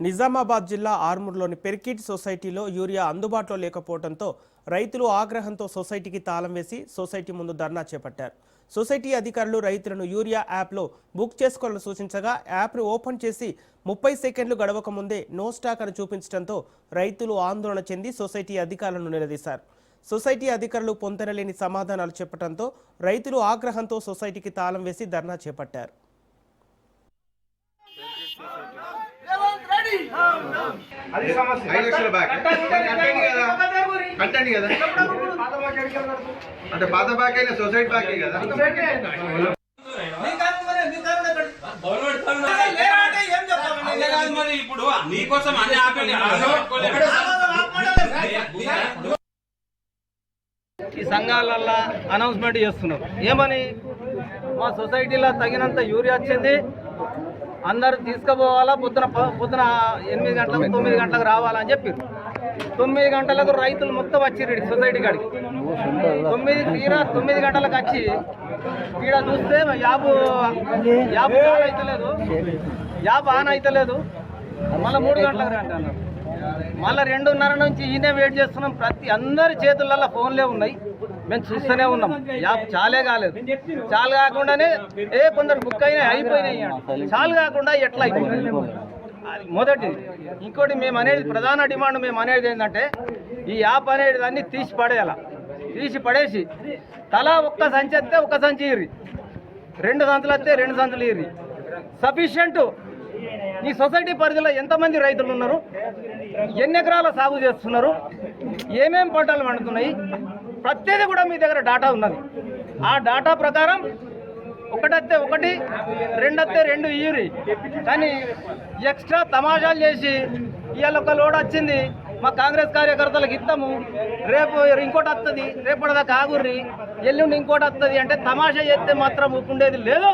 నిజామాబాద్ జిల్లా ఆర్మూర్లోని పెర్కిట్ సొసైటీలో యూరియా అందుబాటులో లేకపోవడంతో రైతులు ఆగ్రహంతో సొసైటీకి తాళం వేసి సొసైటీ ముందు ధర్నా చేపట్టారు. సొసైటీ అధికారులు రైతులను యూరియా యాప్లో బుక్ చేసుకోవాలని సూచించగా యాప్ను ఓపెన్ చేసి 30 సెకండ్లు గడవక ముందే నో స్టాక్ అని చూపించడంతో రైతులు ఆందోళన చెంది సొసైటీ అధికారులను నిలదీశారు. సొసైటీ అధికారులు పొంతనలేని సమాధానాలు చెప్పడంతో రైతులు ఆగ్రహంతో సొసైటీకి తాళం వేసి ధర్నా చేపట్టారు. అంటే పాత బ్యాక్ అయినా సొసైటీ బ్యాక్ కదా. ఇప్పుడు నీకోసం అన్ని ఈ సంఘాలల్లో అనౌన్స్మెంట్ చేస్తున్నారు. ఏమని మా సొసైటీలో తగినంత యూరియా వచ్చింది, అందరూ తీసుకుపోవాలా, పొద్దున 8 గంటలకు 9 గంటలకు రావాలని చెప్పారు. 9 గంటలకు రైతులు మొత్తం వచ్చిర్రు సొసైటీ కాడికి. 9 గంటలకు వచ్చి ఇక్కడ చూస్తే యాప్ ఆన్ అవుతలేదు. మళ్ళీ 3 గంటలకు రండి అన్నారు. మళ్ళీ 2:30 నుంచి ఈయనే వెయిట్ చేస్తున్నాం. అందరి చేతులలో ఫోన్లే ఉన్నాయి, మేము చూస్తూనే ఉన్నాం. యాప్ చాలే కాలేదు. చాలు కాకుండానే కొందరు బుక్ అయిపోయినాయి. చాలు కాకుండా ఎట్లా అయిపోయింది అది మొదటిది. ఇంకోటి మేము అనేది ప్రధాన డిమాండ్ మేము అనేది ఏంటంటే ఈ యాప్ అనేది దాన్ని తీసి పడేసి తలా ఒక్క సంచి వస్తే ఒక్క సంచి ఇర్రి, 2 సంచులు వస్తే 2 సంచులు ఇర్రి. సఫిషియంట్. ఈ సొసైటీ పరిధిలో ఎంతమంది రైతులు ఉన్నారు, ఎన్ని ఎకరాల సాగు చేస్తున్నారు, ఏమేం పంటలు పండుతున్నాయి, ప్రతిదీ కూడా మీ దగ్గర డాటా ఉన్నది. ఆ డాటా ప్రకారం 1 వస్తే 1, 2 వస్తే 2 ఇయ్యూరి. కానీ ఎక్స్ట్రా తమాషాలు చేసి ఇవాళ ఒక లోడ్ వచ్చింది మా కాంగ్రెస్ కార్యకర్తలకు ఇస్తాము, రేపు ఇంకోటి వస్తుంది, రేపటిదాకా ఆగుర్రి, ఎల్లుండి ఇంకోటి వస్తుంది అంటే తమాషా చేస్తే మాత్రం ఊపుకుండేది లేదు.